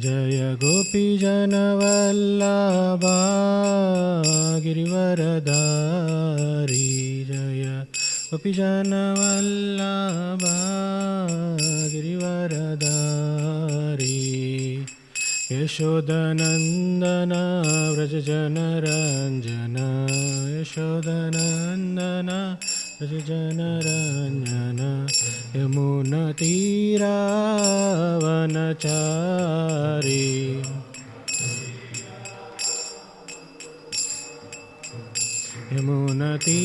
जय गोपीजनवल्लभा गिरिवरधारी जय गोपीजनवल्लभा गिरिवरधारी यशोदनन्दन व्रजजनरञ्जन यशोदनन्दन व्रजजनरञ्जन यमुनतीरावनचारी यमुनतीरावनचारी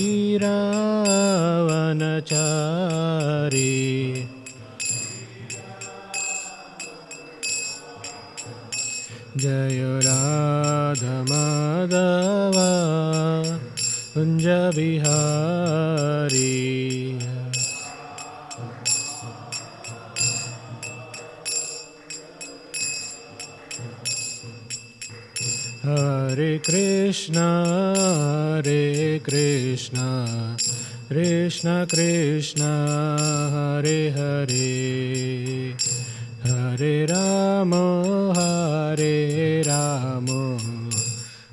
जय राधा माधव कुंज बिहारी हरे कृष्णा कृष्ण कृष्ण हरे हरे हरे राम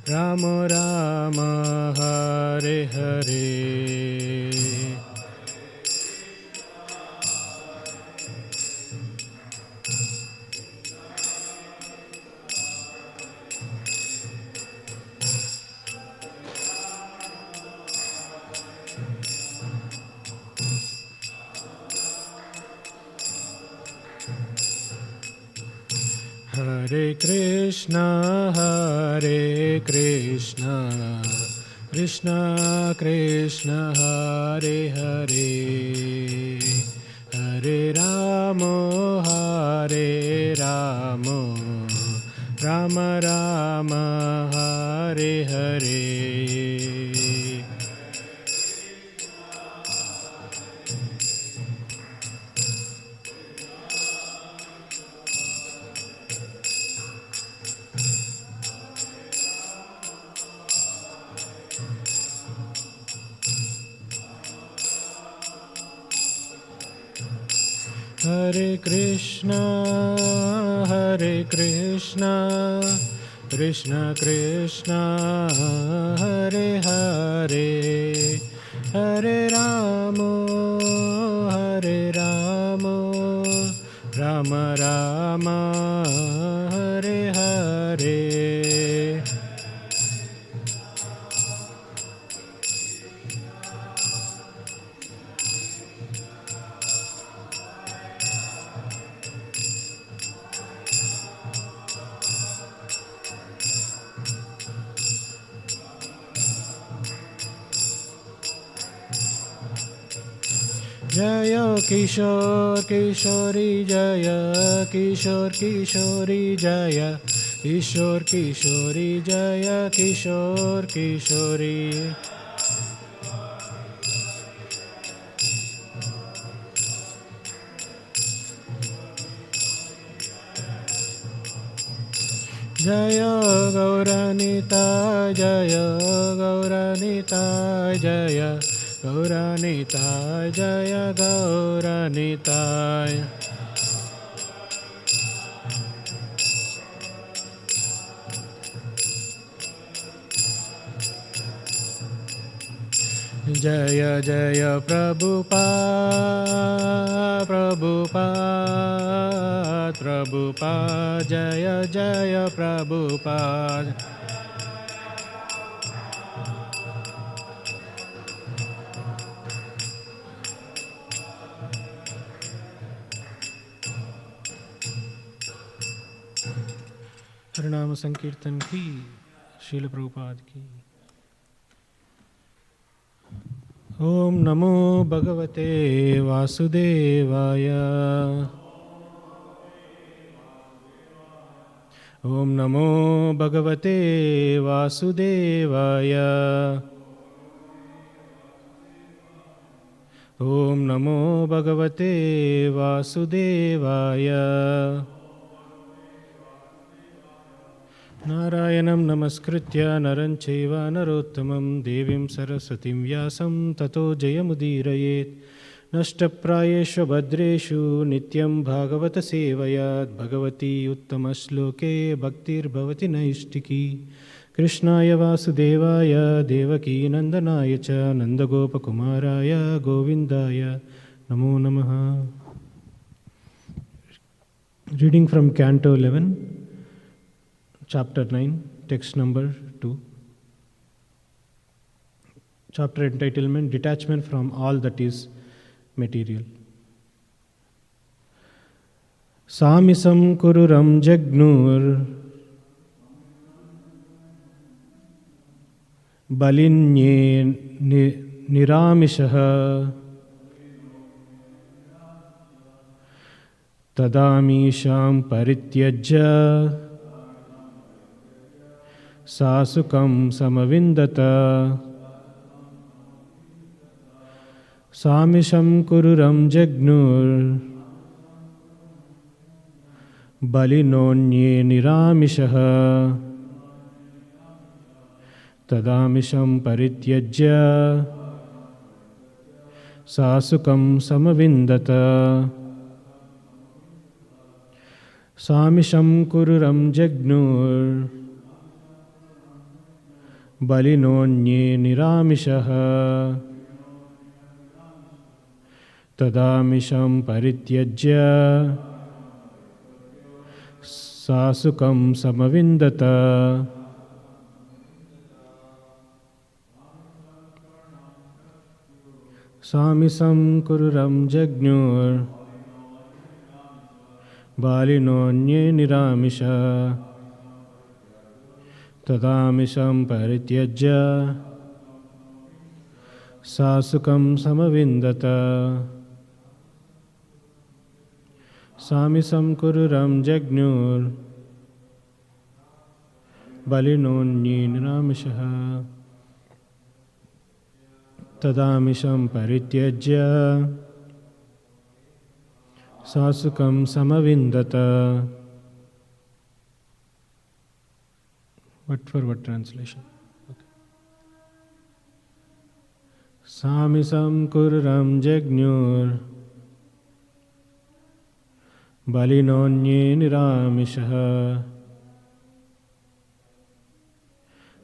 राम राम हरे हरे हरे कृष्णा कृष्ण कृष्ण हरे हरे हरे राम राम राम हरे हरे हरे कृष्णा कृष्ण कृष्ण हरे हरे हरे राम राम राम हरे हरे जय किशोर किशोरी जय किशोर किशोरी जय किशोर किशोरी जय किशोर किशोरी जय गौरनिताय जय गौरनिताय जय गौरनिताय जय गौरनिताय जय जय प्रभुपाद प्रभुपाद प्रभुपाद जय जय प्रभुपाद हरिनाम संकीर्तन की श्रील प्रभुपाद की। ओम नमो भगवते वासुदेवाय ओम नमो भगवते वासुदेवाय ओम नमो भगवते वासुदेवाय नारायणं नमस्कृत्य नरं चैव नरोत्तमं देवीं सरस्वतीं व्यासं ततो जयमुदीरयेत्। नष्टप्रायेषु भद्रेषु नित्यं भागवत सेवयात् भगवती उत्तमश्लोके भक्तिर्भवति नैष्टिकी कृष्णाय वासुदेवाय देवकी नन्दनाय च नन्दगोपकुमाराय गोविन्दाय नमो नमः. Reading from Canto 11, Chapter 9, text number 2. Chapter entitlement, Detachment from all that is material. Samisam kururam jagnur balinye niramishah tadamisham parityajya sasukam samavindata samisham kururam jagnur balinonye niramishah tadamisham parityajya sasukam samavindata samisham kururam jagnur balinonye niramishah tadamisham parityajya sasukam samavindata samisam kururam jagnur balinonye niramisha tadamisham parityajya sasukam samavindata samisam kururam jagnur balinonye niramisha tadamisham parityajya sasukam samavindata. What for what translation? Okay. Samisam kururam jagnur balinonye niramishah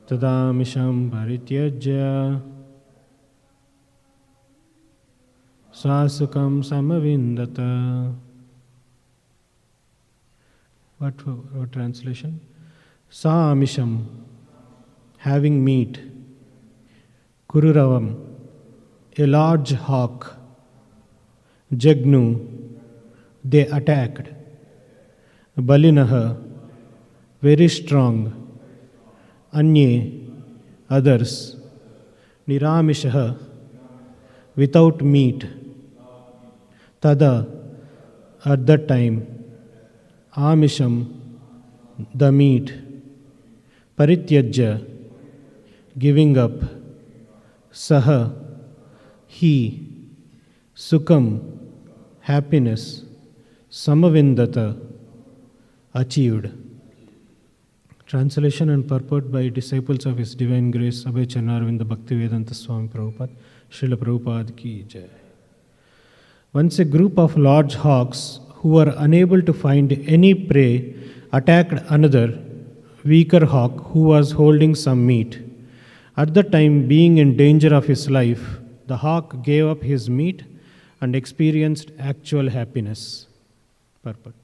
tadamisham parityajya sasukam samavindata. What translation? Samisham, having meat. Kururavam, a large hawk. Jagnu, they attacked. Balinaha, very strong. Anye, others. Niramishaha, without meat. Tada, at that time. Amisham, the meat. Parityajya, giving up. Saha, he. Sukam, happiness. Samavindata, achieved. Translation and purport by disciples of His Divine Grace Abhay Chanarvinda Bhaktivedanta Swami Prabhupada, Srila Prabhupada ki jai. Once a group of large hawks who were unable to find any prey attacked another weaker hawk who was holding some meat. At the time, being in danger of his life, the hawk gave up his meat and experienced actual happiness. Purport.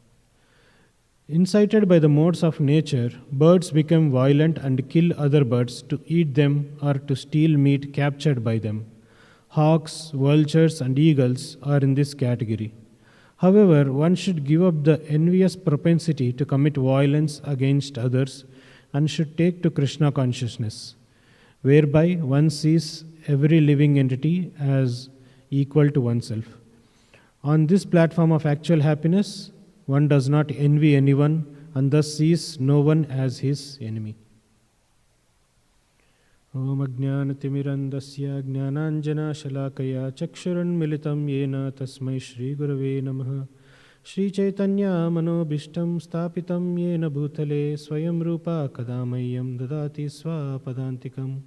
Incited by the modes of nature, birds become violent and kill other birds to eat them or to steal meat captured by them. Hawks, vultures, and eagles are in this category. However, one should give up the envious propensity to commit violence against others and should take to Krishna consciousness, whereby one sees every living entity as equal to oneself. On this platform of actual happiness, one does not envy anyone and thus sees no one as his enemy. Om Ajnanatimirandasya Jnananjana Shalakaya Chakshurunmilitam Yena Tasmai Shri Gurave Namaha. Shri Chaitanya Manobishtam Stapitam Yena Bhutale Swayam Rupa Kadamayam Dadati Swapadantikam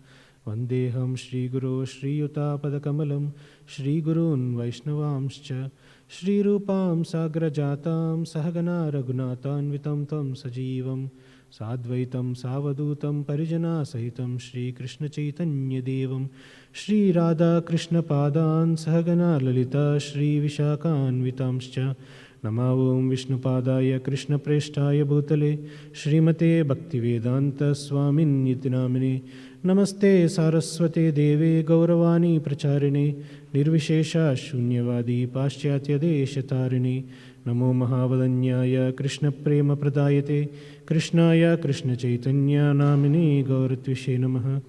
Vandeham Shri Guru Shri Yuta Shri Gurun Vaishnavamscha Shri Rupam Sagrajatam Sahagana Raghunatanvitam Tam Sajivam Sadvaitam Savadutam Parijana Sahitam Shri Krishna Chaitanya Devam Shri Radha Krishna Padan Sahagana Lalita Shri Vishakanvitamscha Namavom Vishnupadaya Krishna Preshtaya Bhutale Srimate Bhaktivedanta Swamin Nitinamine Namaste Saraswate Deve Gauravani Pracharine Nirvishesha Shunyavadi Paschatya Deshatarine Namo Mahavadanyaya Krishna Prema Pradayate Krishnaya Krishna Chaitanya Namine Gauratvishe Namaha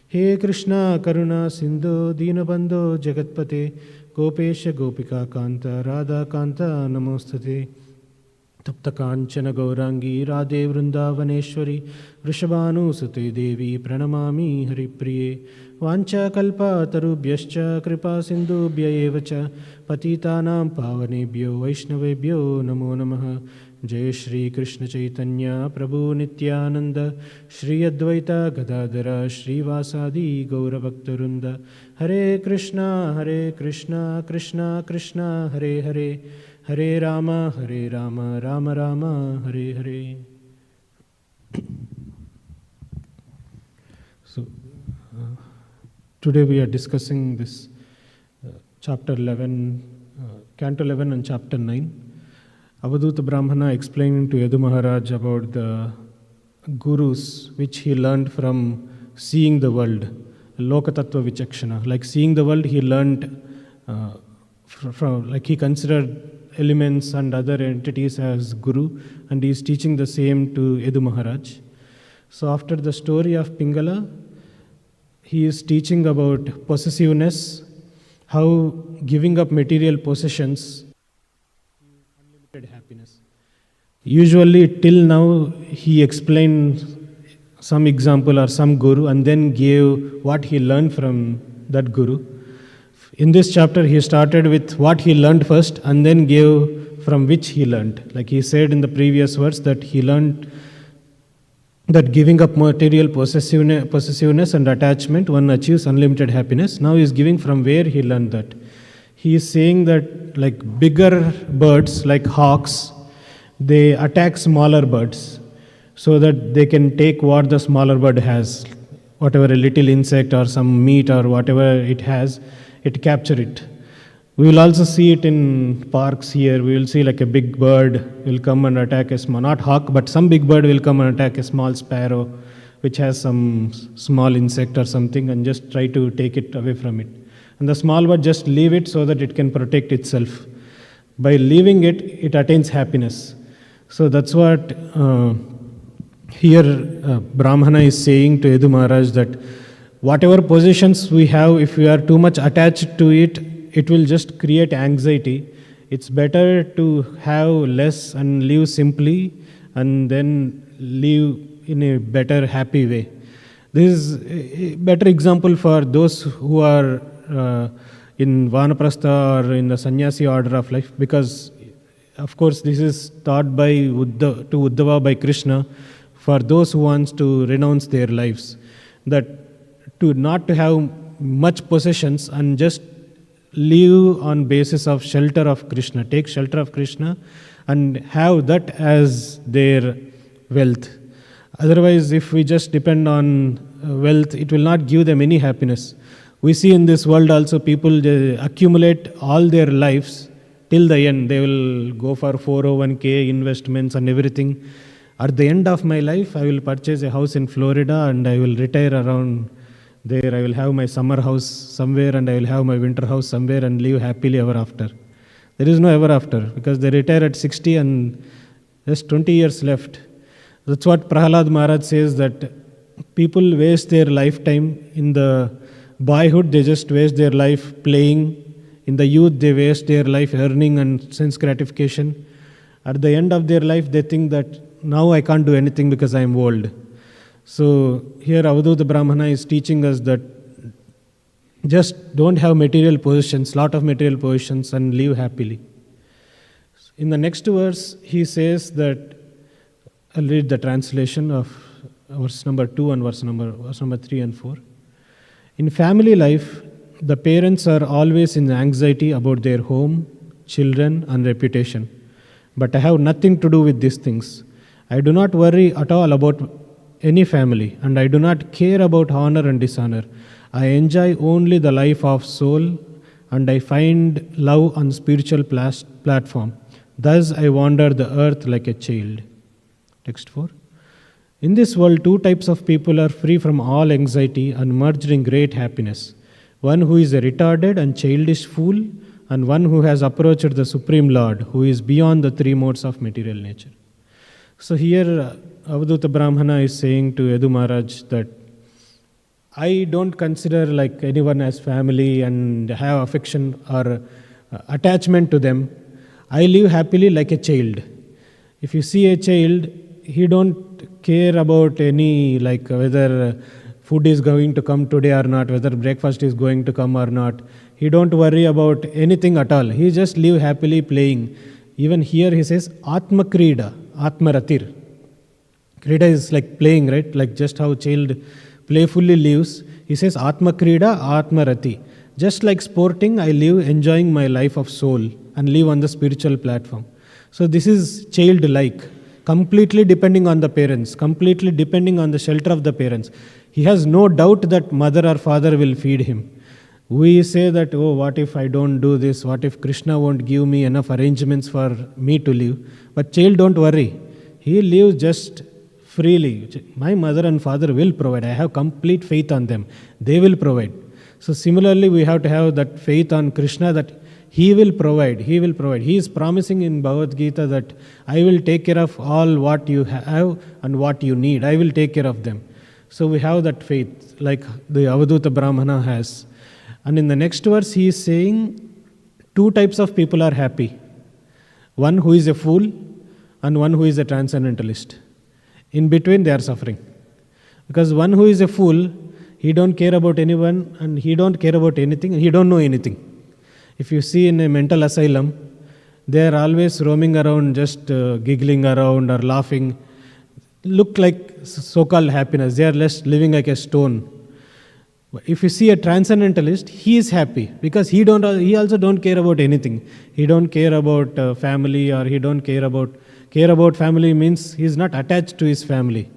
He Krishna Karuna Sindhu Dinabandho Jagatpate Gopesha Gopika Kanta Radha Kanta Namostate Tapta Kanchana Gaurangi Radhe Vrindavaneshwari Vrishabhanu Sute Devi Pranamami Haripriye Vancha Kalpa Tarubhyascha Kripa Sindhubhya Evacha Patitanam Pavanebhyo Vaishnavebhyo Namo Namaha Jai Shri Krishna Chaitanya Prabhu Nityananda Shri Advaita Gadadhara Shri Vasadi Gaura Bhaktarunda Hare Krishna Krishna Krishna Hare Hare Hare Rama Rama Rama Hare Hare. So today we are discussing this chapter 11, canto 11 and chapter 9. Avadhuta Brahmana explaining to Yadu Maharaj about the gurus which he learned from seeing the world, Lokatattva Vichakshana. Like seeing the world, he learned from, like he considered elements and other entities as guru, and he is teaching the same to Yadu Maharaj. So after the story of Pingala, he is teaching about possessiveness, how giving up material possessions unlimited happiness. Usually till now he explained some example or some guru and then gave what he learned from that guru. In this chapter he started with what he learned first and then gave from which he learned. Like he said in the previous verse that he learned that giving up material possessiveness and attachment, one achieves unlimited happiness. Now he is giving from where he learned that. He is saying that like bigger birds like hawks, they attack smaller birds so that they can take what the smaller bird has, whatever a little insect or some meat or whatever it has, it capture it. We will also see it in parks here. We will see like a big bird will come and attack a small, not hawk, but some big bird will come and attack a small sparrow which has some small insect or something and just try to take it away from it. And the small bird just leave it so that it can protect itself. By leaving it, it attains happiness. So that's what here Brahmana is saying to Yadu Maharaj, that whatever possessions we have, if we are too much attached to it, it will just create anxiety. It's better to have less and live simply and then live in a better, happy way. This is a better example for those who are in Vanaprastha or in the sannyasi order of life, because of course this is taught by to Uddhava by Krishna for those who wants to renounce their lives, that to not to have much possessions and just live on basis of shelter of Krishna, take shelter of Krishna and have that as their wealth. Otherwise, if we just depend on wealth, it will not give them any happiness. We see in this world also people accumulate all their lives till the end. They will go for 401k investments and everything. At the end of my life, I will purchase a house in Florida and I will retire around there. I will have my summer house somewhere and I will have my winter house somewhere and live happily ever after. There is no ever after, because they retire at 60 and just 20 years left. That's what Prahalad Maharaj says, that people waste their lifetime. In the boyhood, they just waste their life playing. In the youth, they waste their life earning and sense gratification. At the end of their life, they think that now I can't do anything because I am old. So here Avadhuta Brahmana is teaching us that just don't have material possessions, lot of material possessions, and live happily. In the next verse, he says that, I'll read the translation of verse number 2 and verse number 3 and 4. In family life, the parents are always in anxiety about their home, children, and reputation. But I have nothing to do with these things. I do not worry at all about any family, and I do not care about honor and dishonor. I enjoy only the life of soul, and I find love on spiritual platform. Thus I wander the earth like a child. Text 4. In this world, two types of people are free from all anxiety and merged in great happiness. One who is a retarded and childish fool, and one who has approached the Supreme Lord, who is beyond the three modes of material nature. So here, Avaduta Brahmana is saying to Yadu Maharaj that I don't consider like anyone as family and have affection or attachment to them. I live happily like a child. If you see a child, he don't care about any like whether food is going to come today or not, whether breakfast is going to come or not. He don't worry about anything at all. He just live happily playing. Even here he says Atma Krida, Atma Ratir. Krida is like playing, right? Like just how child playfully lives. He says Atma Krida, Atma Rati. Just like sporting, I live enjoying my life of soul and live on the spiritual platform. So this is childlike, completely depending on the parents, completely depending on the shelter of the parents. He has no doubt that mother or father will feed him. We say that, oh, what if I don't do this? What if Krishna won't give me enough arrangements for me to live? But child, don't worry. He lives just freely. My mother and father will provide. I have complete faith on them. They will provide. So similarly, we have to have that faith on Krishna that He will provide. He will provide. He is promising in Bhagavad Gita that I will take care of all what you have and what you need. I will take care of them. So we have that faith like the Avaduta Brahmana has. And in the next verse, he is saying two types of people are happy. One who is a fool and one who is a transcendentalist. In between, they are suffering. Because one who is a fool, he don't care about anyone and he don't care about anything and he don't know anything. If you see in a mental asylum, they are always roaming around, just giggling around or laughing. Look like so-called happiness. They are less living like a stone. If you see a transcendentalist, he is happy because he also don't care about anything. He don't care about family, or he don't care about family means he is not attached to his family.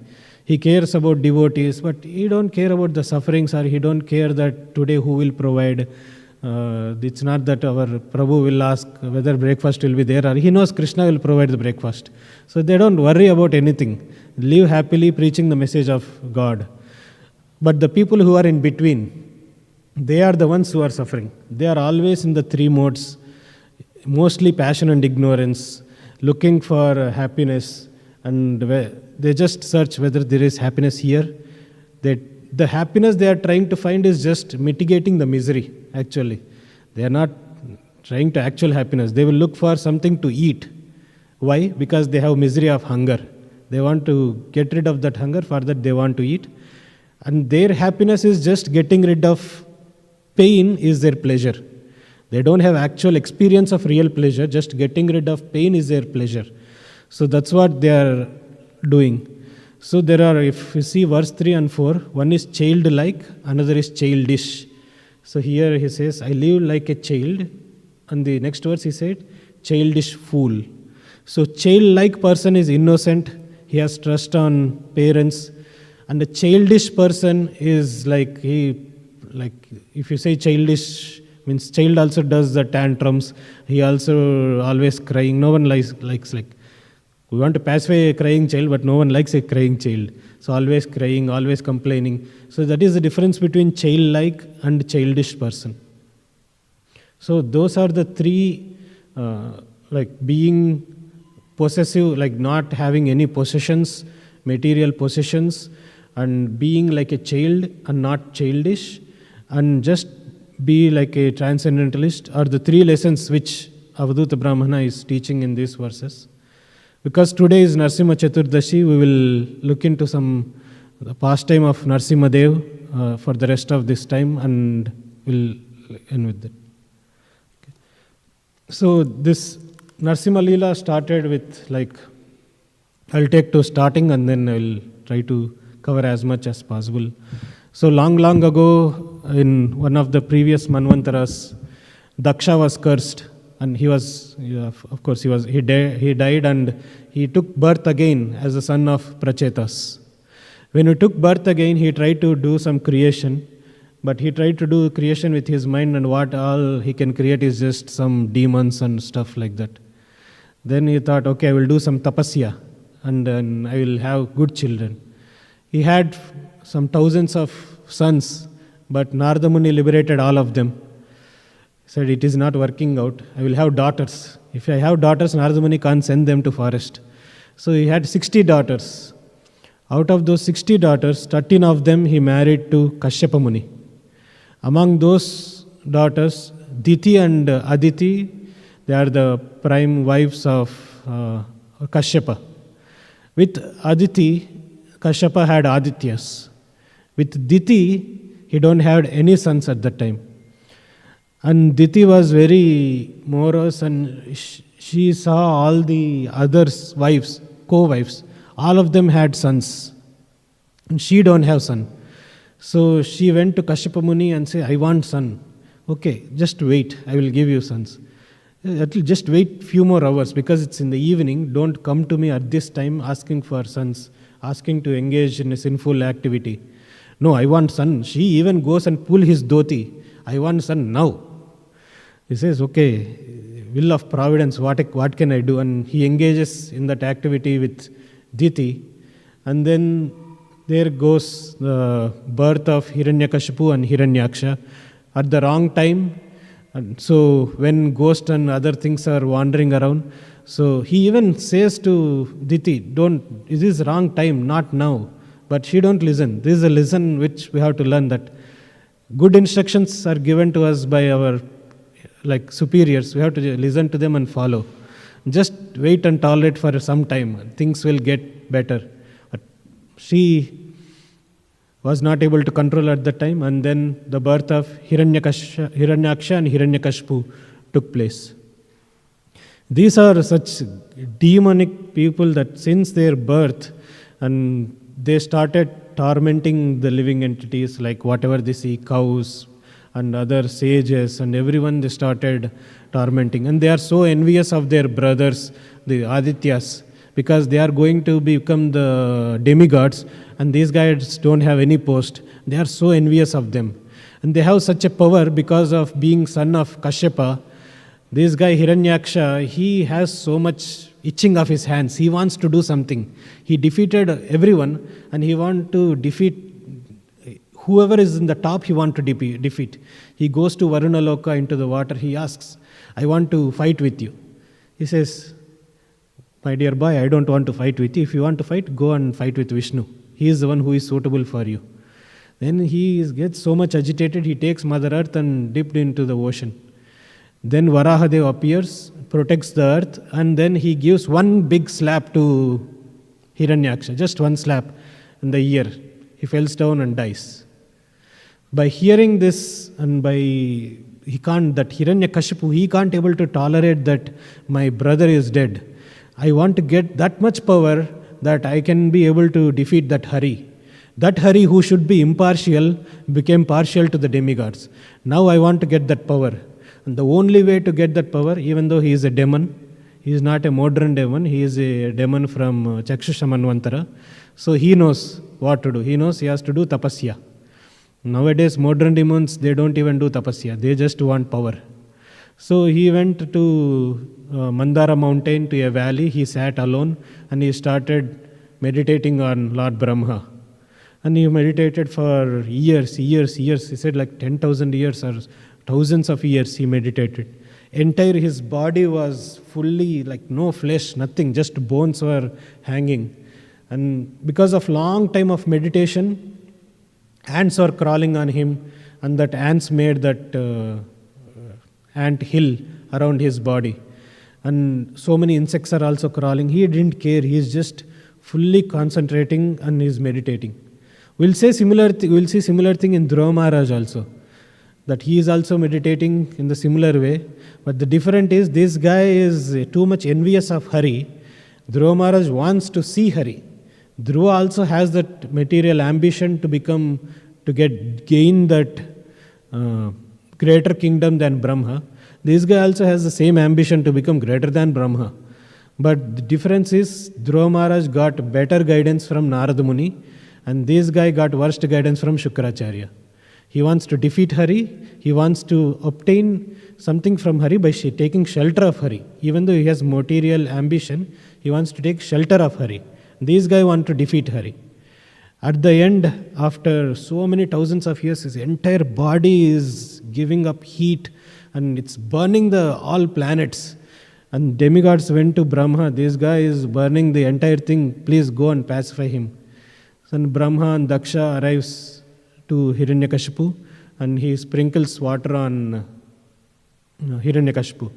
He cares about devotees, but he don't care about the sufferings, or he don't care that today who will provide. It's not that our Prabhu will ask whether breakfast will be there, or he knows Krishna will provide the breakfast. So they don't worry about anything. Live happily preaching the message of God. But the people who are in between, they are the ones who are suffering. They are always in the three modes, mostly passion and ignorance, looking for happiness, and they just search whether there is happiness here. The happiness they are trying to find is just mitigating the misery, actually. They are not trying to actual happiness. They will look for something to eat. Why? Because they have misery of hunger. They want to get rid of that hunger, for that they want to eat. And their happiness is just getting rid of pain is their pleasure. They don't have actual experience of real pleasure, just getting rid of pain is their pleasure. So that's what they are doing. So there are, if you see verse 3 and 4, one is childlike, another is childish. So here he says, I live like a child. And the next verse he said, childish fool. So childlike person is innocent, he has trust on parents. And a childish person is like, if you say childish, means child also does the tantrums. He also always crying. No one likes like, we want to pacify a crying child, but no one likes a crying child. So always crying, always complaining. So that is the difference between childlike and childish person. So those are the three, like being possessive, like not having any possessions, material possessions, and being like a child and not childish, and just be like a transcendentalist, are the three lessons which Avaduta Brahmana is teaching in these verses. Because today is Narsimha Chaturdashi, we will look into the pastime of Narsimha Dev for the rest of this time, and we'll end with that. Okay. So this Narsimha Leela started with I'll take to starting and then I will try to cover as much as possible. So long ago, in one of the previous Manvantaras, Daksha was cursed, and he died, and he took birth again as the son of Prachetas. When he took birth again, he tried to do some creation, but he tried to do creation with his mind, and what all he can create is just some demons and stuff like that. Then he thought, okay, I will do some tapasya, and then I will have good children. He had some thousands of sons, but Narada Muni liberated all of them. He said, it is not working out. I will have daughters. If I have daughters, Narada Muni can't send them to forest. So he had 60 daughters. Out of those 60 daughters, 13 of them he married to Kashyapa Muni. Among those daughters, Diti and Aditi, they are the prime wives of Kashyapa. With Aditi, Kashyapa had Adityas. With Diti, he don't have any sons at that time. And Diti was very morose, and she saw all the others' wives, co-wives. All of them had sons. And she don't have son. So she went to Kashyapa Muni and said, I want son. Okay, just wait, I will give you sons. Just wait few more hours because it's in the evening. Don't come to me at this time asking for sons, asking to engage in a sinful activity. No, I want son. She even goes and pull his dhoti. I want son now. He says, okay, will of providence, what can I do? And he engages in that activity with Diti. And then there goes the birth of Hiranyakashipu and Hiranyaksha at the wrong time. And so when ghost and other things are wandering around, so he even says to Diti, this is wrong time, not now. But she don't listen. This is a lesson which we have to learn, that good instructions are given to us by our superiors. We have to listen to them and follow. Just wait and tolerate for some time. Things will get better. But she was not able to control at that time, and then the birth of Hiranyaksha and Hiranyakashipu took place. These are such demonic people that since their birth, and they started tormenting the living entities, like whatever they see, cows and other sages and everyone, they started tormenting. And they are so envious of their brothers, the Adityas, because they are going to become the demigods, and these guys don't have any post. They are so envious of them. And they have such a power because of being son of Kashyapa. This guy Hiranyaksha, he has so much itching of his hands. He wants to do something. He defeated everyone, and he wants to defeat whoever is in the top. He wants to defeat. He goes to Varunaloka into the water. He asks, I want to fight with you. He says, my dear boy, I don't want to fight with you. If you want to fight, go and fight with Vishnu. He is the one who is suitable for you. Then he gets so much agitated, he takes Mother Earth and dipped into the ocean. Then Varahadev appears, protects the earth, and then he gives one big slap to Hiranyaksha, just one slap in the ear. He falls down and dies. By hearing this, and Hiranyakashipu, he can't able to tolerate that my brother is dead. I want to get that much power that I can be able to defeat that Hari. That Hari who should be impartial became partial to the demigods. Now I want to get that power. And the only way to get that power, even though he is a demon, he is not a modern demon, he is a demon from Chakshusha Manvantara. So he knows what to do. He knows he has to do tapasya. Nowadays, modern demons, they don't even do tapasya. They just want power. So he went to Mandara mountain, to a valley. He sat alone and he started meditating on Lord Brahma. And he meditated for years. He said like 10,000 years or thousands of years he meditated. Entire his body was fully like no flesh, nothing, just bones were hanging. And because of long time of meditation, ants were crawling on him, and that ants made that ant hill around his body. And so many insects are also crawling. He didn't care. He is just fully concentrating and is meditating. We'll see similar thing in Dhruva Maharaj also. That he is also meditating in the similar way. But the difference is this guy is too much envious of Hari. Dhruva Maharaj wants to see Hari. Dhruva also has that material ambition to gain that greater kingdom than Brahma. This guy also has the same ambition to become greater than Brahma. But the difference is Dhruva Maharaj got better guidance from Narada Muni, and this guy got worst guidance from Shukracharya. He wants to defeat Hari, he wants to obtain something from Hari by taking shelter of Hari. Even though he has material ambition, he wants to take shelter of Hari. These guys want to defeat Hari. At the end, after so many thousands of years, his entire body is giving up heat and it's burning all planets. And demigods went to Brahma, this guy is burning the entire thing, please go and pacify him. So Brahma and Daksha arrives to Hiranyakashipu and he sprinkles water on Hiranyakashipu.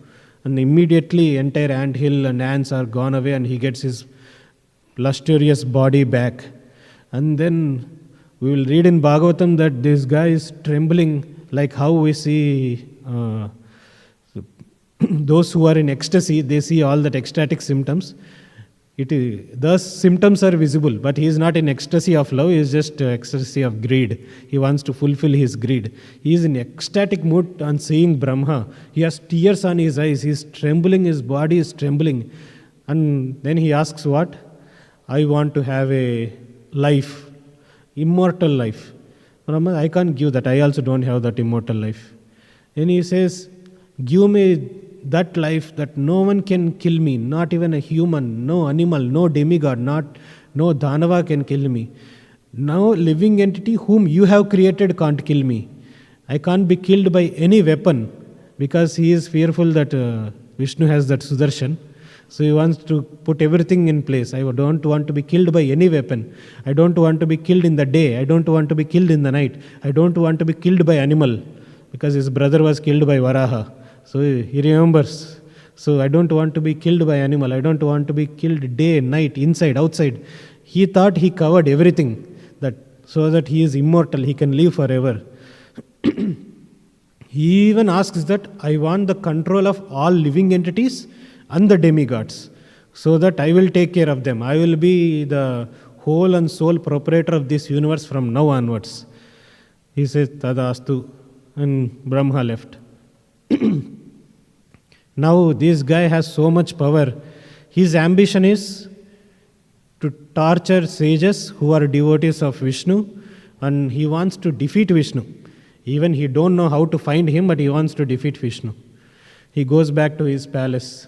And immediately entire anthill and ants are gone away and he gets his lustrous body back. And then we will read in Bhagavatam that this guy is trembling like how we see those who are in ecstasy, they see all that ecstatic symptoms. Thus symptoms are visible, but he is not in ecstasy of love, he is just ecstasy of greed. He wants to fulfill his greed. He is in ecstatic mood on seeing Brahma. He has tears on his eyes, he is trembling, his body is trembling. And then he asks what? I want to have a life, immortal life. Brahma, I can't give that, I also don't have that immortal life. Then he says, give me that life that no one can kill me, not even a human, no animal, no demigod, no Dhanava can kill me. No living entity whom you have created can't kill me. I can't be killed by any weapon because he is fearful that Vishnu has that Sudarshan. So he wants to put everything in place. I don't want to be killed by any weapon. I don't want to be killed in the day. I don't want to be killed in the night. I don't want to be killed by animal because his brother was killed by Varaha. So he remembers. So I don't want to be killed by animal. I don't want to be killed day, night, inside, outside. He thought he covered everything so that he is immortal. He can live forever. He even asks that I want the control of all living entities and the demigods so that I will take care of them. I will be the whole and sole proprietor of this universe from now onwards. He says, Tadastu, and Brahma left. Now this guy has so much power. His ambition is to torture sages who are devotees of Vishnu, and he wants to defeat Vishnu. Even he don't know how to find him, but he wants to defeat Vishnu. He goes back to his palace.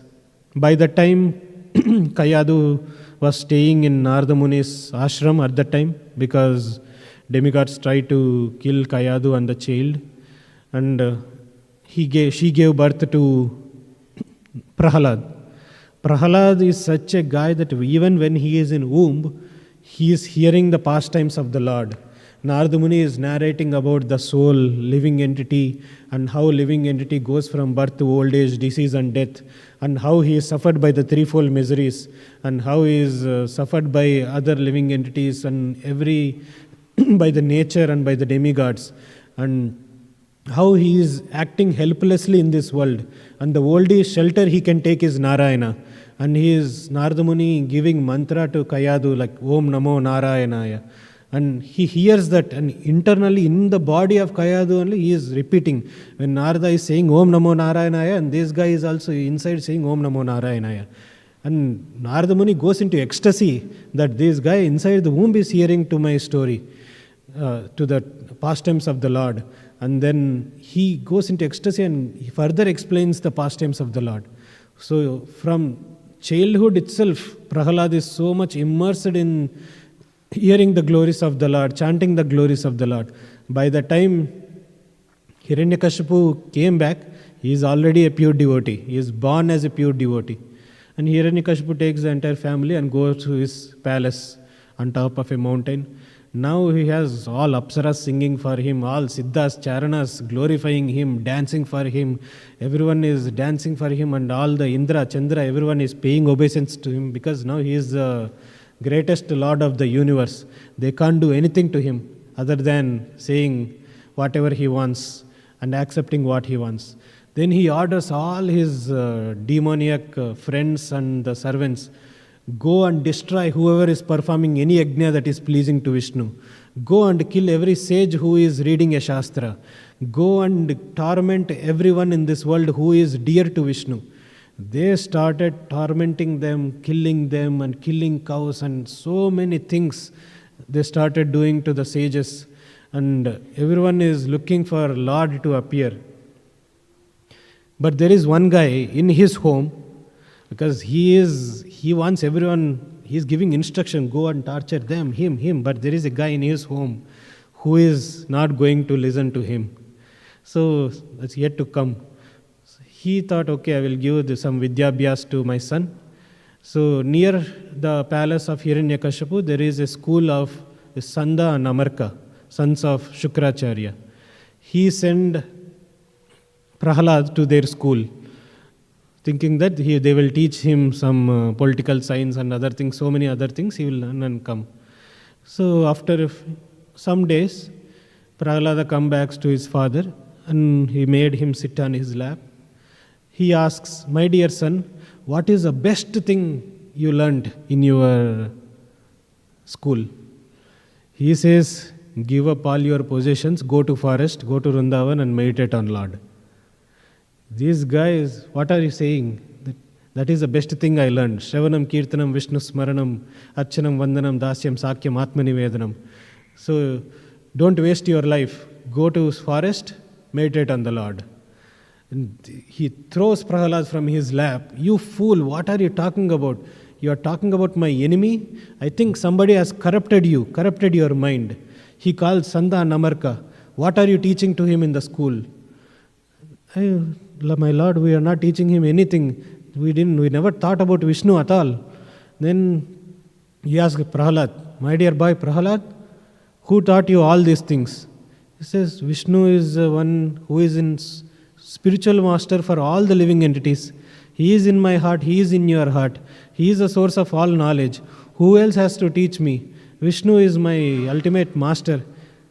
By the time Kayadu was staying in Narada Muni's ashram at that time, because demigods tried to kill Kayadu and the child, and she gave birth to Prahalad. Prahalad is such a guy that even when he is in womb, he is hearing the pastimes of the Lord. Narada Muni is narrating about the soul, living entity, and how living entity goes from birth to old age, disease and death, and how he is suffered by the threefold miseries, and how he is suffered by other living entities, and by the nature and by the demigods, and how he is acting helplessly in this world. And the only shelter he can take is Narayana. And he is Narada Muni giving mantra to Kayadu like Om Namo Narayanaya. And he hears that, and internally in the body of Kayadu only he is repeating. When Narada is saying Om Namo Narayanaya, and this guy is also inside saying Om Namo Narayanaya. And Narada Muni goes into ecstasy that this guy inside the womb is hearing to my story, to the pastimes of the Lord. And then he goes into ecstasy and he further explains the pastimes of the Lord. So from childhood itself, Prahalad is so much immersed in hearing the glories of the Lord, chanting the glories of the Lord. By the time Hiranyakashipu came back, he is already a pure devotee. He is born as a pure devotee. And Hiranyakashipu takes the entire family and goes to his palace on top of a mountain. Now he has all Apsaras singing for him, all Siddhas, Charanas glorifying him, dancing for him. Everyone is dancing for him, and all the Indra, Chandra, everyone is paying obeisance to him because now he is the greatest Lord of the universe. They can't do anything to him other than saying whatever he wants and accepting what he wants. Then he orders all his demoniac friends and the servants, go and destroy whoever is performing any yajna that is pleasing to Vishnu. Go and kill every sage who is reading a Shastra. Go and torment everyone in this world who is dear to Vishnu. They started tormenting them, and killing cows, and so many things they started doing to the sages. And everyone is looking for Lord to appear. But there is one guy in his home, because he wants everyone, he's giving instruction, go and torture them, him. But there is a guy in his home who is not going to listen to him. So that's yet to come. He thought, okay, I will give some Vidyabhyas to my son. So near the palace of Hiranyakashipu, there is a school of Sanda and Amarka, sons of Shukracharya. He sent Prahalad to their school, thinking that they will teach him some political science and other things, so many other things he will learn and come. So after some days, Prahalada comes back to his father and he made him sit on his lap. He asks, my dear son, what is the best thing you learned in your school? He says, give up all your possessions, go to forest, go to Vrindavan and meditate on Lord. These guys, what are you saying? That is the best thing I learned. Shravanam, Kirtanam, Vishnu Smaranam, Archanam, Vandanam, Dasyam, Sakyam, Atmanivedanam. So don't waste your life. Go to forest, meditate on the Lord. And he throws Prahalad from his lap. You fool, what are you talking about? You are talking about my enemy? I think somebody has corrupted your mind. He calls Sanda and Amarka. What are you teaching to him in the school? My Lord, we are not teaching him anything. We never thought about Vishnu at all. Then he asked Prahalad, my dear boy Prahalad, who taught you all these things? He says, Vishnu is the one who is in spiritual master for all the living entities. He is in my heart, he is in your heart. He is the source of all knowledge. Who else has to teach me? Vishnu is my ultimate master.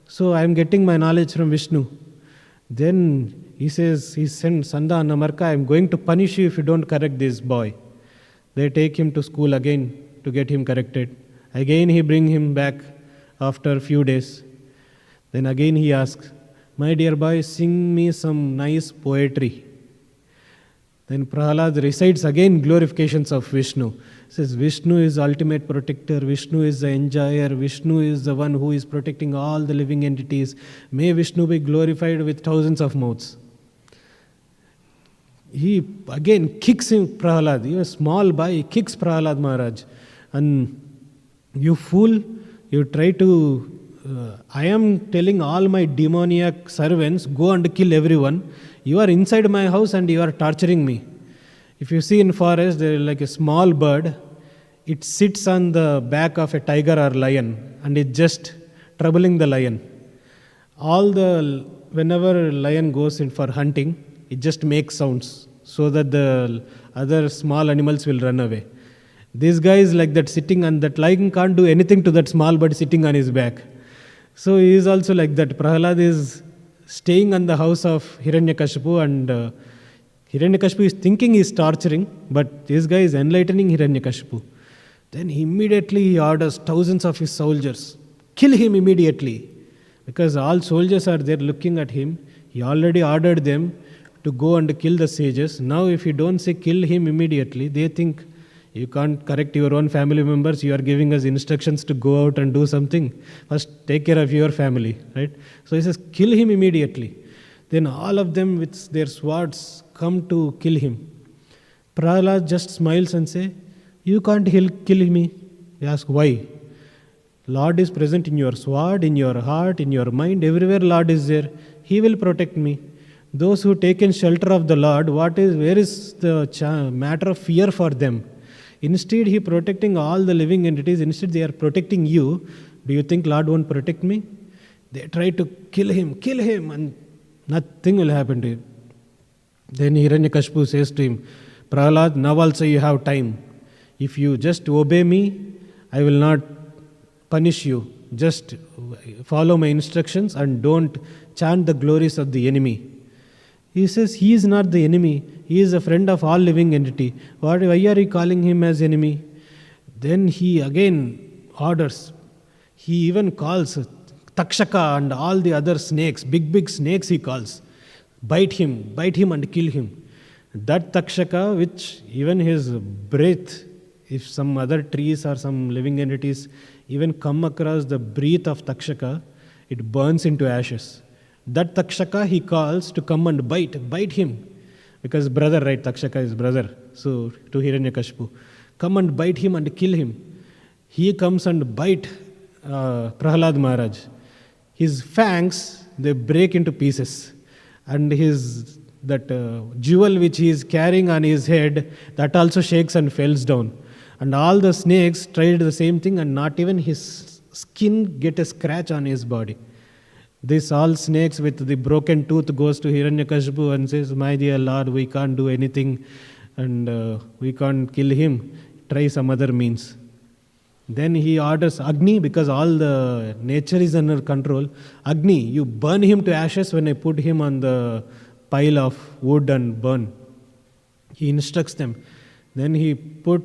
So I am getting my knowledge from Vishnu. Then he says, he sent Sanda and Amarka, I am going to punish you if you don't correct this boy. They take him to school again to get him corrected. Again he bring him back after a few days. Then again he asks, my dear boy, sing me some nice poetry. Then Prahalad recites again glorifications of Vishnu. He says, Vishnu is ultimate protector, Vishnu is the enjoyer, Vishnu is the one who is protecting all the living entities. May Vishnu be glorified with thousands of mouths. He again kicks him, Prahalad. He was a small boy, he kicks Prahalad Maharaj. And you fool, you try to... I am telling all my demoniac servants, go and kill everyone. You are inside my house and you are torturing me. If you see in forest, there is like a small bird. It sits on the back of a tiger or lion and it's just troubling the lion. Whenever lion goes in for hunting, it just makes sounds so that the other small animals will run away. This guy is like that, sitting on that lion, can't do anything to that small bird sitting on his back. So he is also like that. Prahalad is staying on the house of Hiranyakashipu and Hiranyakashipu is thinking he is torturing, but this guy is enlightening Hiranyakashipu. Then immediately he orders thousands of his soldiers, kill him immediately. Because all soldiers are there looking at him. He already ordered them to go and kill the sages. Now if you don't say kill him immediately, they think you can't correct your own family members, you are giving us instructions to go out and do something. First take care of your family, right? So he says, kill him immediately. Then all of them with their swords come to kill him. Prahalad just smiles and says, you can't kill me. He asks, why? Lord is present in your sword, in your heart, in your mind, everywhere Lord is there. He will protect me. Those who take in shelter of the Lord, where is the matter of fear for them? Instead, he protecting all the living entities. Instead, they are protecting you. Do you think Lord won't protect me? They try to kill him, and nothing will happen to him. Then Hiranyakashipu says to him, Prahalad, now also you have time. If you just obey me, I will not punish you. Just follow my instructions and don't chant the glories of the enemy. He says he is not the enemy. He is a friend of all living entity. Why are you calling him as enemy? Then he again orders. He even calls Takshaka and all the other snakes, big snakes he calls, bite him and kill him. That Takshaka, which even his breath, if some other trees or some living entities even come across the breath of Takshaka, it burns into ashes. That Takshaka he calls to come and bite him. Because brother, right? Takshaka is brother. So to Hiranyakashipu, come and bite him and kill him. He comes and bite Prahalad Maharaj. His fangs, they break into pieces. And his jewel which he is carrying on his head, that also shakes and falls down. And all the snakes tried the same thing, and not even his skin get a scratch on his body. This all snakes with the broken tooth goes to Hiranyakashipu and says, my dear Lord, we can't do anything and we can't kill him. Try some other means. Then he orders Agni, because all the nature is under control. Agni, you burn him to ashes when I put him on the pile of wood and burn. He instructs them. Then he put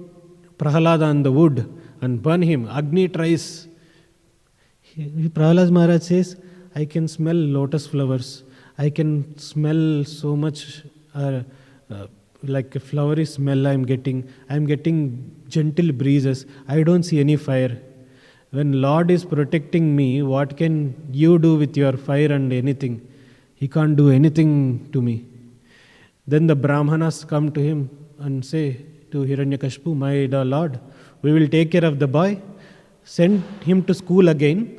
Prahalad on the wood and burn him. Agni tries. Prahalad Maharaj says, I can smell lotus flowers. I can smell so much like a flowery smell I'm getting. I'm getting gentle breezes. I don't see any fire. When Lord is protecting me, what can you do with your fire and anything? He can't do anything to me. Then the Brahmanas come to him and say to Hiranyakashipu, my Lord, we will take care of the boy. Send him to school again.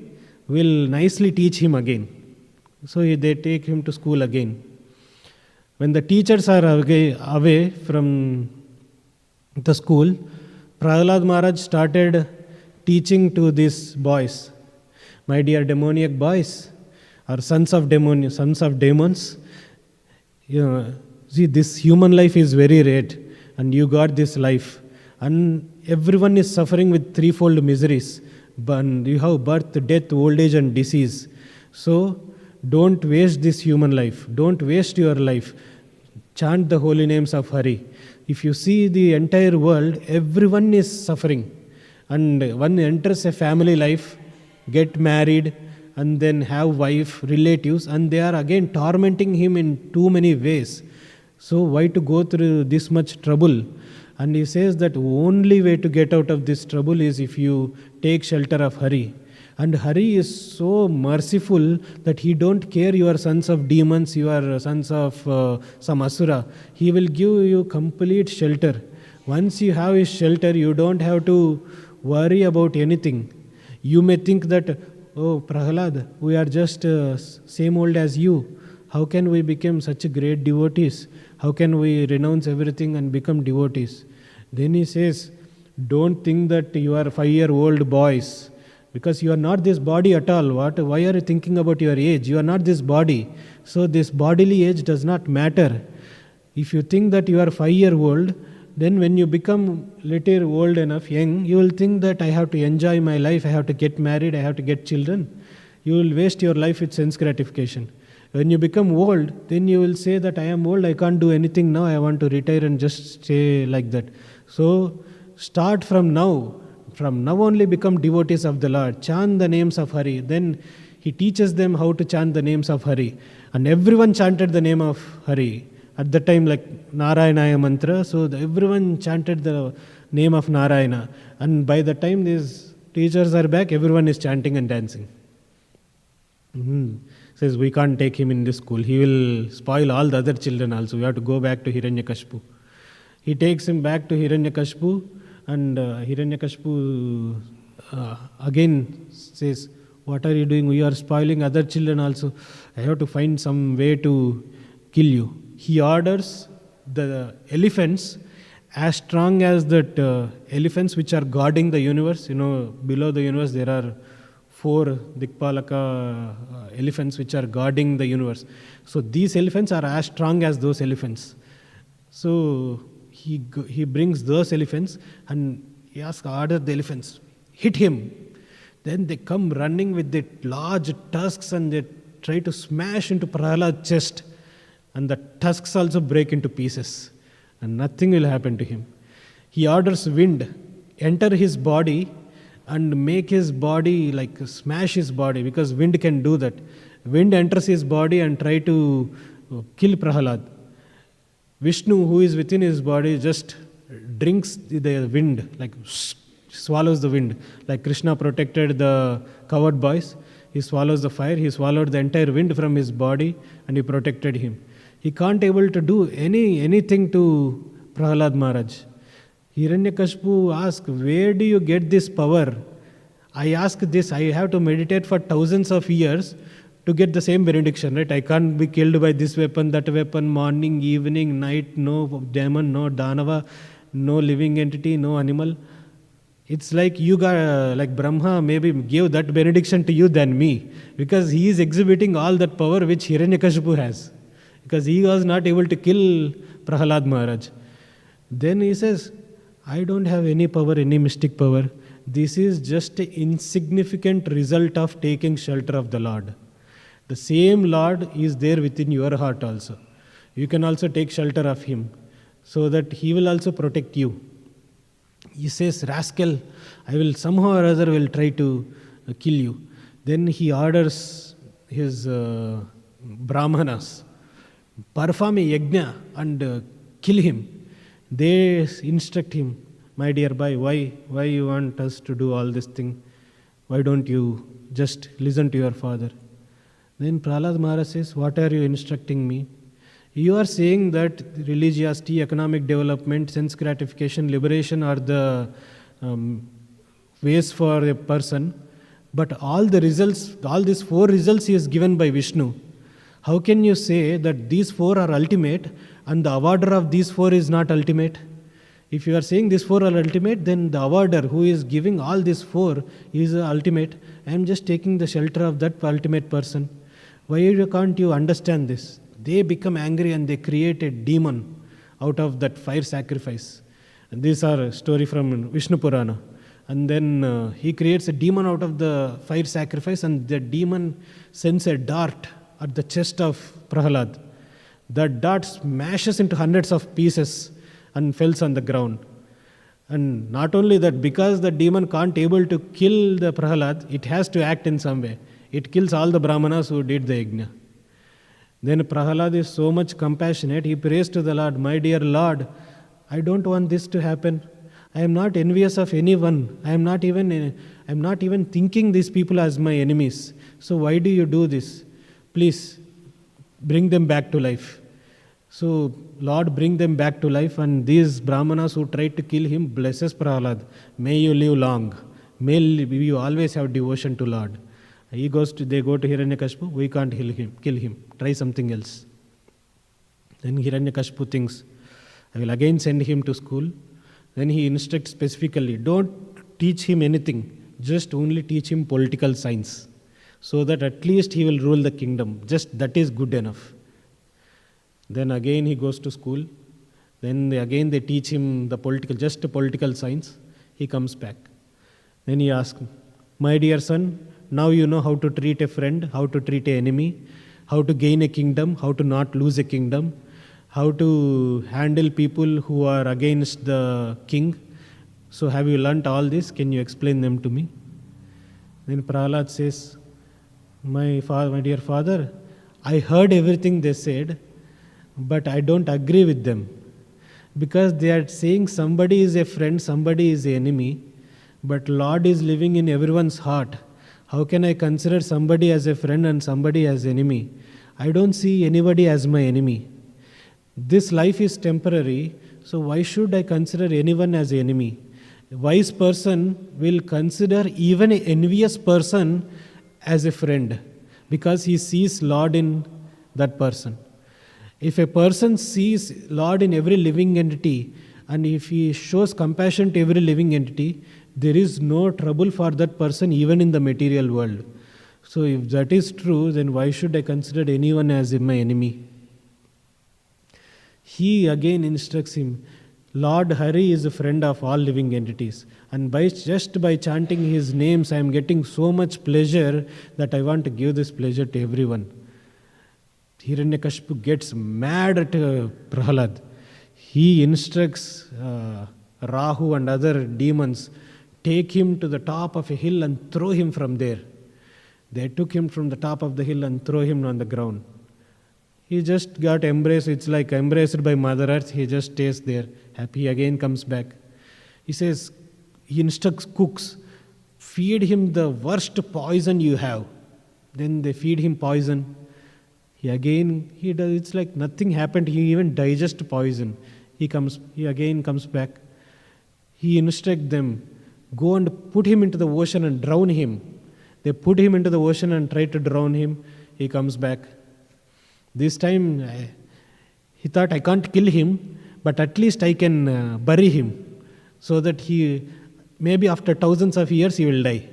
We'll nicely teach him again. So they take him to school again. When the teachers are away from the school, Prahalad Maharaj started teaching to these boys. My dear demoniac boys, or sons of demons, see, this human life is very rare, and you got this life. And everyone is suffering with threefold miseries. But you have birth, death, old age and disease. So don't waste this human life. Don't waste your life. Chant the holy names of Hari. If you see the entire world, everyone is suffering. And one enters a family life, get married, and then have wife, relatives, and they are again tormenting him in too many ways. So why to go through this much trouble? And he says that only way to get out of this trouble is if you take shelter of Hari. And Hari is so merciful that he don't care you are sons of demons, you are sons of some asura. He will give you complete shelter. Once you have his shelter, you don't have to worry about anything. You may think that, oh Prahalad, we are just same old as you. How can we become such great devotees? How can we renounce everything and become devotees? Then he says, don't think that you are 5-year-old boys, because you are not this body at all. Why are you thinking about your age? You are not this body. So this bodily age does not matter. If you think that you are 5-year-old, then when you become little old enough, young, you will think that I have to enjoy my life, I have to get married, I have to get children. You will waste your life with sense gratification. When you become old, then you will say that I am old, I can't do anything now, I want to retire and just stay like that. So start from now. From now only become devotees of the Lord. Chant the names of Hari. Then he teaches them how to chant the names of Hari. And everyone chanted the name of Hari. At the time, like Narayanaya mantra, so everyone chanted the name of Narayana. And by the time these teachers are back, everyone is chanting and dancing. Says, we can't take him in this school. He will spoil all the other children also. We have to go back to Hiranyakashipu. He takes him back to Hiranyakashipu, and Hiranyakashipu again says, what are you doing? We are spoiling other children also. I have to find some way to kill you. He orders the elephants as strong as that elephants which are guarding the universe. Below the universe there are 4 Dikpalaka elephants which are guarding the universe. So these elephants are as strong as those elephants. So he brings those elephants and he orders the elephants, hit him. Then they come running with the large tusks and they try to smash into Prahlad's chest. And the tusks also break into pieces. And nothing will happen to him. He orders wind, enter his body, and make his body, like smash his body, because wind can do that. Wind enters his body and try to kill Prahalad. Vishnu, who is within his body, just drinks the wind, like swallows the wind. Like Krishna protected the coward boys, he swallows the fire, he swallowed the entire wind from his body and he protected him. He can't able to do anything to Prahalad Maharaj. Hiranyakashipu asked, where do you get this power? I ask this, I have to meditate for thousands of years to get the same benediction, right? I can't be killed by this weapon, that weapon, morning, evening, night, no demon, no Danava, no living entity, no animal. It's like you got, like Brahma maybe gave that benediction to you than me, because he is exhibiting all that power which Hiranyakashipu has, because he was not able to kill Prahalad Maharaj. Then he says, I don't have any power, any mystic power. This is just an insignificant result of taking shelter of the Lord. The same Lord is there within your heart also. You can also take shelter of him, so that he will also protect you. He says, rascal, I will somehow or other will try to kill you. Then he orders his brahmanas, perform a yajna and kill him. They instruct him, my dear boy, why you want us to do all this thing? Why don't you just listen to your father? Then Prahalad Maharaj says, what are you instructing me? You are saying that religiosity, economic development, sense gratification, liberation are the ways for a person. But all the results, all these 4 results is given by Vishnu. How can you say that these 4 are ultimate and the awarder of these 4 is not ultimate? If you are saying these 4 are ultimate, then the awarder who is giving all these 4 is ultimate. I am just taking the shelter of that ultimate person. Why can't you understand this? They become angry and they create a demon out of that fire sacrifice. And these are a story from Vishnu Purana. And then he creates a demon out of the fire sacrifice, and the demon sends a dart at the chest of Prahalad. That dart smashes into hundreds of pieces and falls on the ground. And not only that, because the demon can't able to kill the Prahalad, it has to act in some way. It kills all the brahmanas who did the yajna. Then Prahalad is so much compassionate, he prays to the Lord, my dear Lord, I don't want this to happen. I am not envious of anyone. I am not even thinking these people as my enemies. So why do you do this? Please bring them back to life. So Lord, bring them back to life, and these brahmanas who tried to kill him blesses Prahalad. May you live long. May you always have devotion to Lord. They go to Hiranyakashipu, we can't kill him. Try something else. Then Hiranyakashipu thinks, I will again send him to school. Then he instructs specifically, don't teach him anything, just only teach him political science, so that at least he will rule the kingdom. Just that is good enough. Then again he goes to school. Then again they teach him the political science. He comes back. Then he asks, my dear son, now you know how to treat a friend, how to treat an enemy, how to gain a kingdom, how to not lose a kingdom, how to handle people who are against the king. So have you learnt all this? Can you explain them to me? Then Prahalad says, my dear father, I heard everything they said, but I don't agree with them. Because they are saying somebody is a friend, somebody is an enemy, but Lord is living in everyone's heart. How can I consider somebody as a friend and somebody as enemy? I don't see anybody as my enemy. This life is temporary, so why should I consider anyone as an enemy? A wise person will consider even an envious person as a friend, because he sees Lord in that person. If a person sees Lord in every living entity, and if he shows compassion to every living entity, there is no trouble for that person even in the material world. So if that is true, then why should I consider anyone as my enemy? He again instructs him, Lord Hari is a friend of all living entities, and just by chanting his names I am getting so much pleasure that I want to give this pleasure to everyone. Hiranyakashipu gets mad at Prahalad. He instructs Rahu and other demons take him to the top of a hill and throw him from there. They took him from the top of the hill and throw him on the ground. He just got embraced. It's like embraced by Mother Earth. He just stays there. Happy again comes back. He says, he instructs cooks, feed him the worst poison you have. Then they feed him poison. He does. It's like nothing happened. He even digests poison. He again comes back. He instructs them, go and put him into the ocean and drown him. They put him into the ocean and try to drown him. He comes back. This time, he thought, I can't kill him, but at least I can bury him, so that maybe after thousands of years he will die.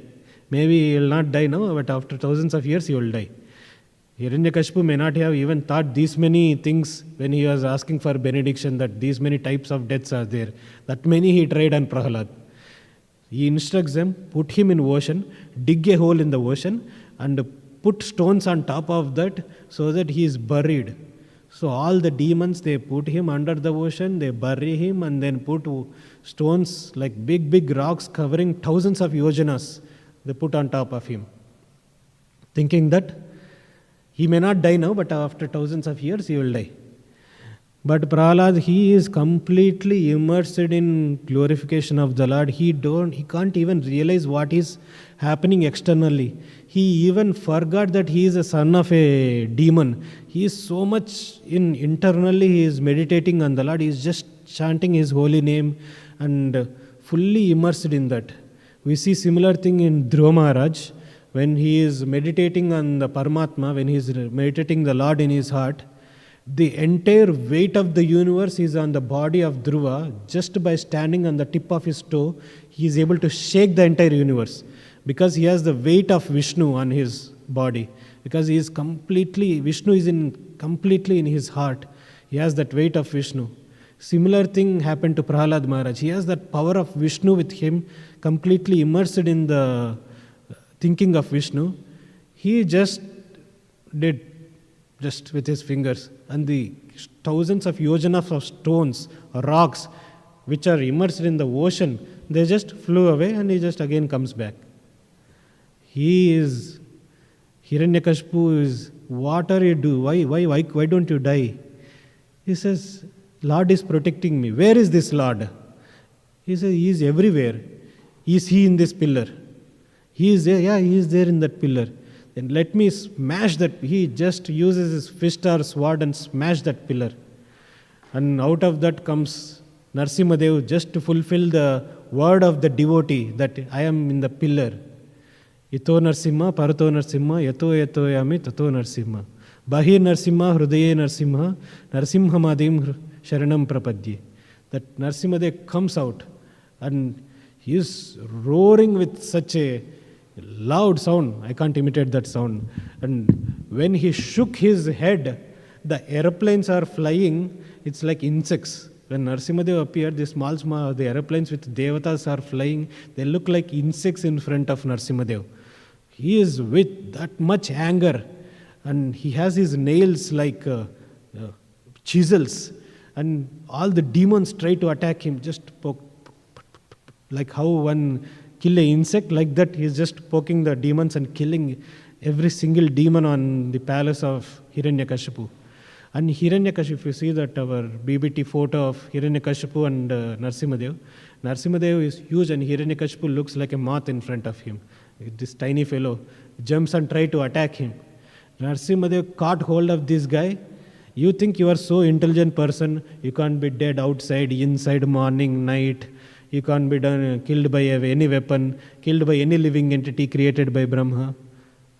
Maybe he will not die now, but after thousands of years he will die. Hiranyakashipu may not have even thought these many things when he was asking for benediction, that these many types of deaths are there. That many he tried on Prahalad. He instructs them, put him in ocean, dig a hole in the ocean, and put stones on top of that so that he is buried. So all the demons, they put him under the ocean, they bury him, and then put stones like big, big rocks covering thousands of yojanas, they put on top of him. Thinking that he may not die now, but after thousands of years he will die. But Prahlad, he is completely immersed in glorification of the Lord. He can't even realize what is happening externally. He even forgot that he is a son of a demon. He is so much internally, he is meditating on the Lord. He is just chanting his holy name and fully immersed in that. We see similar thing in Dhruva Maharaj, when he is meditating on the Paramatma, when he is meditating the Lord in his heart. The entire weight of the universe is on the body of Dhruva. Just by standing on the tip of his toe, he is able to shake the entire universe, because he has the weight of Vishnu on his body. Because he is Vishnu is completely in his heart. He has that weight of Vishnu. Similar thing happened to Prahlad Maharaj. He has that power of Vishnu with him, completely immersed in the thinking of Vishnu. He just did with his fingers, and the thousands of yojanas of stones or rocks which are immersed in the ocean, they just flew away, and he just again comes back. Hiranyakashipu is, what are you doing? Why don't you die? He says, Lord is protecting me. Where is this Lord? He says, he is everywhere. Is he in this pillar? He is there. Yeah, he is there in that pillar. Then let me smash that. He just uses his fist or sword and smash that pillar. And out of that comes Narsimhadev, just to fulfill the word of the devotee, that I am in the pillar. Ito Narsimha, Parato Narsimha, Yato Yami, Tato Narsimha. Bahir Narsimha, Hrudaye Narsimha, Narsimhamadim Sharanam Prapadye. That Narsimhadev comes out, and he is roaring with such a loud sound. I can't imitate that sound. And when he shook his head, the aeroplanes are flying. It's like insects. When Narsimhadev appeared, the aeroplanes with devatas are flying. They look like insects in front of Narsimhadev. He is with that much anger, and he has his nails like chisels, and all the demons try to attack him, just poke, like how one kill an insect, like that he is just poking the demons and killing every single demon on the palace of Hiranyakashipu. And Hiranyakashipu, if you see that our BBT photo of Hiranyakashipu and Narsimhadev is huge, and Hiranyakashipu looks like a moth in front of him. This tiny fellow jumps and tries to attack him. Narsimhadev caught hold of this guy. You think you are so intelligent person, you can't be dead outside, inside, morning, night. You can't be killed by any weapon, killed by any living entity created by Brahma.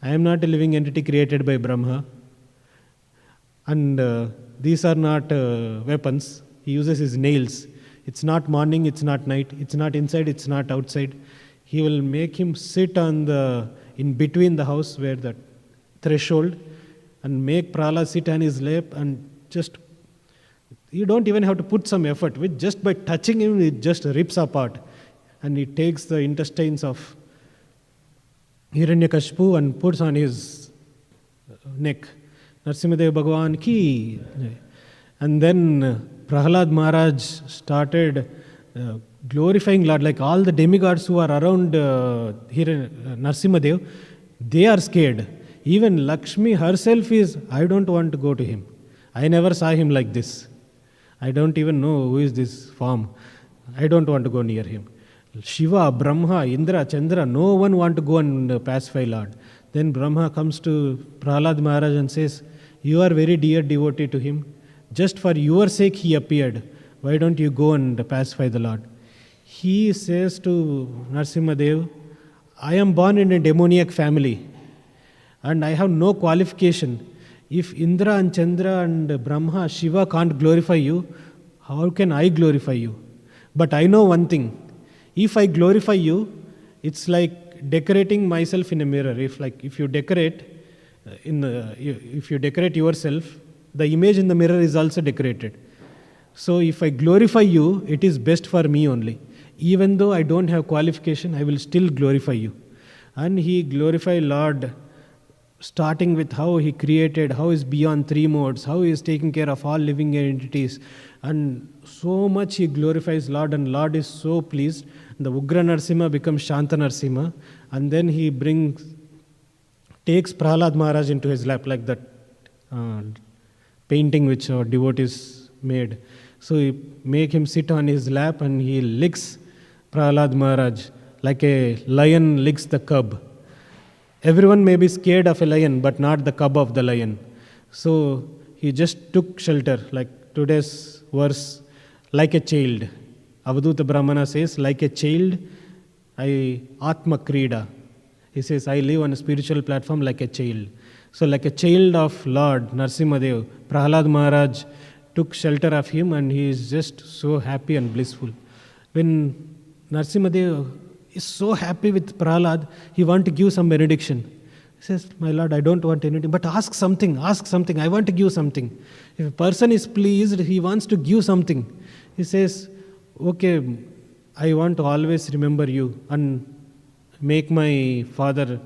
I am not a living entity created by Brahma. And these are not weapons. He uses his nails. It's not morning, it's not night, it's not inside, it's not outside. He will make him sit in between the house, where the threshold, and make Prahlad sit on his lap, and just, you don't even have to put some effort. With just by touching him, it just rips apart, and he takes the intestines of Hiranyakashipu and puts on his neck. Narsimhadev Bhagavan ki. And then Prahlad Maharaj started glorifying Lord, like all the demigods who are around here in Narsimhadev, they are scared. Even Lakshmi herself is, I don't want to go to him. I never saw him like this. I don't even know who is this form. I don't want to go near him. Shiva, Brahma, Indra, Chandra, no one want to go and pacify Lord. Then Brahma comes to Prahlad Maharaj and says, you are very dear devotee to him. Just for your sake he appeared. Why don't you go and pacify the Lord? He says to Narsimhadev, I am born in a demoniac family and I have no qualification. If Indra and Chandra and Brahma, Shiva can't glorify you, how can I glorify you? But I know one thing. If I glorify you, it's like decorating myself in a mirror. If you decorate yourself, the image in the mirror is also decorated. So if I glorify you, it is best for me only. Even though I don't have qualification, I will still glorify you. And he glorified Lord, starting with how he created, how he is beyond three modes, how he is taking care of all living entities. And so much he glorifies Lord, and Lord is so pleased. The Ugra Narsimha becomes Shanta Narsimha, and then he takes Prahlad Maharaj into his lap, like that painting which our devotees made. So he make him sit on his lap and he licks Prahlad Maharaj like a lion licks the cub. Everyone may be scared of a lion, but not the cub of the lion. So he just took shelter, like today's verse, like a child. Avadhuta Brahmana says, like a child, I Atma Krida. He says, I live on a spiritual platform like a child. So like a child of Lord Narsimhadev, Prahlad Maharaj took shelter of him and he is just so happy and blissful. When Narsimhadev is so happy with Prahlad, he wants to give some benediction. He says, my Lord, I don't want anything, but ask something, I want to give something. If a person is pleased, he wants to give something. He says, okay, I want to always remember you and make my father,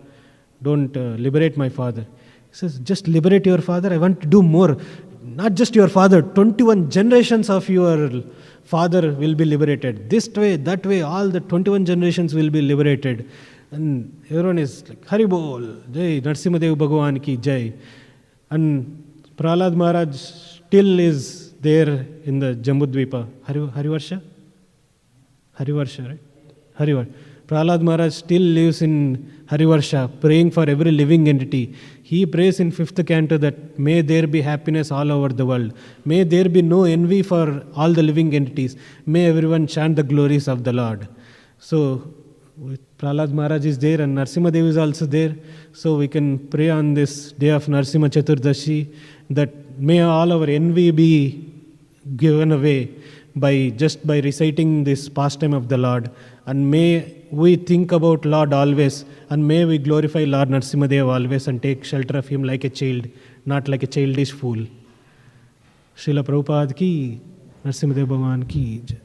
don't liberate my father. He says, just liberate your father, I want to do more. Not just your father, 21 generations of your father will be liberated. This way, that way, all the 21 generations will be liberated. And everyone is like, Hari Bol, Jai, Narsimhadev Bhagavan ki Jai. And Prahlad Maharaj still is there in the Jambudvipa. Harivarsha, right? Harivarsha. Prahlad Maharaj still lives in Harivarsha, praying for every living entity. He prays in 5th canto that may there be happiness all over the world. May there be no envy for all the living entities. May everyone chant the glories of the Lord. So, Prahlad Maharaj is there and Narsimhadev is also there. So we can pray on this day of Narsimha Chaturdashi that may all our envy be given away by reciting this pastime of the Lord. And may we think about Lord always, and may we glorify Lord Narsimhadev always and take shelter of him like a child, not like a childish fool. Srila Prabhupada ki, Narsimhadev Bhagavan ki Jai.